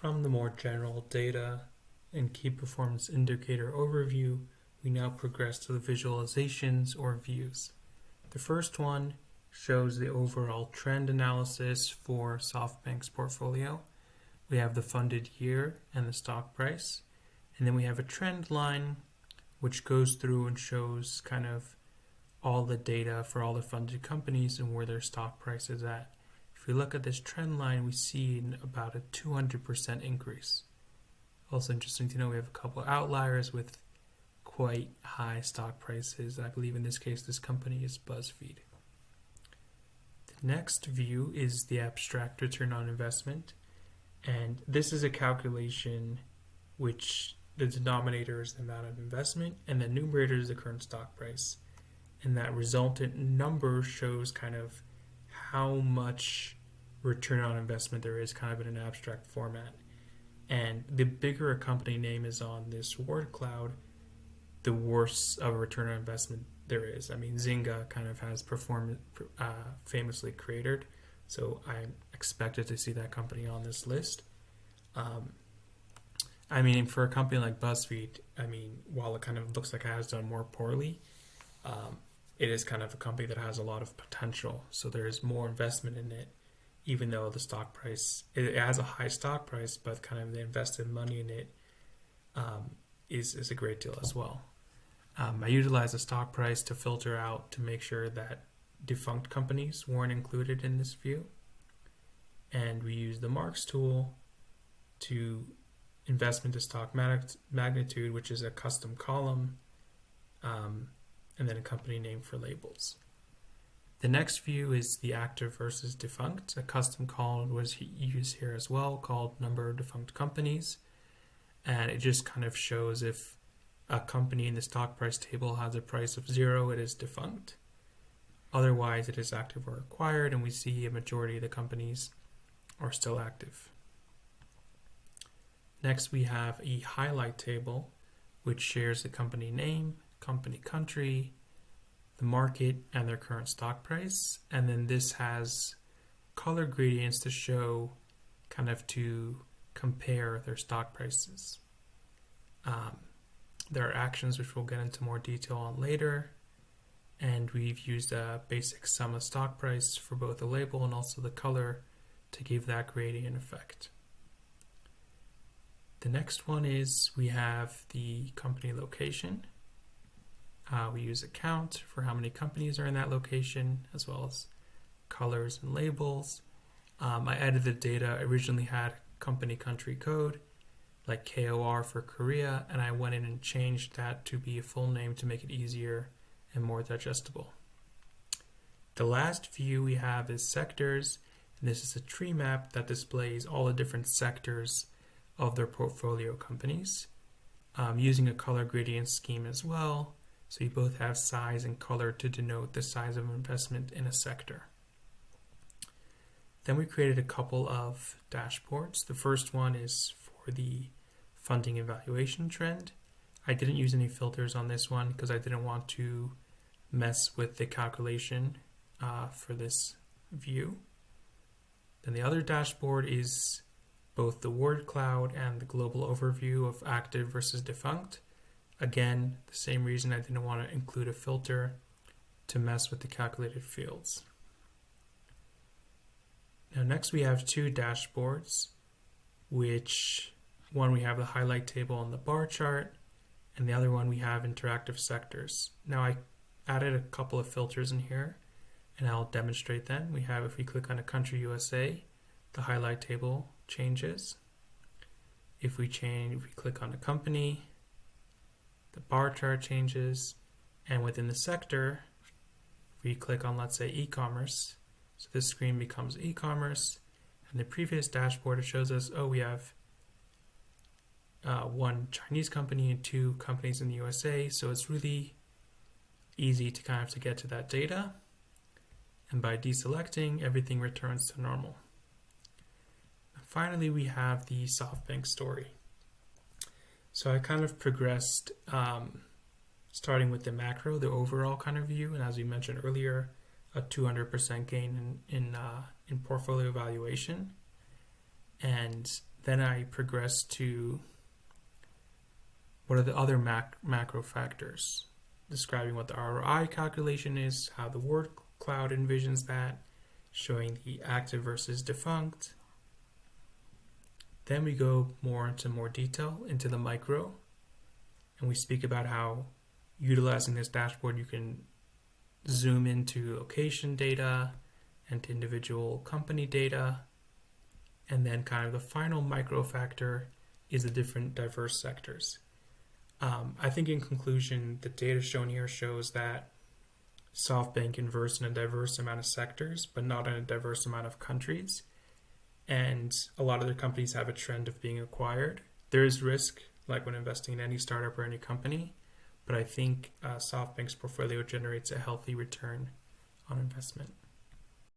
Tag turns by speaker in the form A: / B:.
A: From the more general data and key performance indicator overview, we now progress to the visualizations or views. The first one shows the overall trend analysis for Softbank's portfolio. We have the funded year and the stock price, and then we have a trend line which goes through and shows kind of all the data for all the funded companies and where their stock price is at. If we look at this trend line, we see about a 200% increase. Also interesting to know, we have a couple of outliers with quite high stock prices. I believe in this case, this company is BuzzFeed. The next view is the abstract return on investment. And this is a calculation which the denominator is the amount of investment and the numerator is the current stock price. And that resultant number shows kind of how much return on investment there is, kind of in an abstract format. And the bigger a company name is on this word cloud, the worse of a return on investment there is. I mean, Zynga kind of has famously cratered, so I'm expected to see that company on this list. I mean, for a company like BuzzFeed, I mean, while it kind of looks like it has done more poorly, it is kind of a company that has a lot of potential. So there is more investment in it, even though the stock price, it has a high stock price, but kind of the invested money in it is a great deal as well. I utilize the stock price to filter out to make sure that defunct companies weren't included in this view. And we use the marks tool to investment to stock magnitude, which is a custom column, and then a company name for labels. The next view is the active versus defunct. A custom column was used here as well, called number of defunct companies. And it just kind of shows if a company in the stock price table has a price of 0, it is defunct. Otherwise, it is active or acquired, and we see a majority of the companies are still active. Next, we have a highlight table, which shares the company name, company country, the market, and their current stock price. And then this has color gradients to show, kind of to compare their stock prices. There are actions which we'll get into more detail on later. And we've used a basic sum of stock price for both the label and also the color to give that gradient effect. The next one is we have the company location. We use a count for how many companies are in that location, as well as colors and labels. I edited the data. I originally had company country code, like KOR for Korea, and I went in and changed that to be a full name to make it easier and more digestible. The last view we have is sectors, and this is a tree map that displays all the different sectors of their portfolio companies, using a color gradient scheme as well. So you both have size and color to denote the size of investment in a sector. Then we created a couple of dashboards. The first one is for the funding evaluation trend. I didn't use any filters on this one because I didn't want to mess with the calculation for this view. Then the other dashboard is both the word cloud and the global overview of active versus defunct. Again, the same reason I didn't want to include a filter to mess with the calculated fields. Now next we have two dashboards, which one we have the highlight table and the bar chart, and the other one we have interactive sectors. Now I added a couple of filters in here, and I'll demonstrate them. We have, if we click on a country USA, the highlight table changes. If we click on a company, the bar chart changes, and within the sector, we click on, let's say, e-commerce. So this screen becomes e-commerce, and the previous dashboard, it shows us, we have one Chinese company and two companies in the USA. So it's really easy to kind of to get to that data. And by deselecting, everything returns to normal. And finally, we have the Softbank story. So I kind of progressed, starting with the macro, the overall kind of view, and as we mentioned earlier, a 200% gain in portfolio valuation. And Then I progress to what are the other macro factors, describing what the ROI calculation is, how the word cloud envisions that, showing the active versus defunct. Then we go into more detail into the micro, and we speak about how utilizing this dashboard you can zoom into location data and individual company data. And then kind of the final micro factor is the different diverse sectors. I think in conclusion, the data shown here shows that Softbank invests in a diverse amount of sectors, but not in a diverse amount of countries. And a lot of their companies have a trend of being acquired. There is risk, like when investing in any startup or any company, but I think Softbank's portfolio generates a healthy return on investment.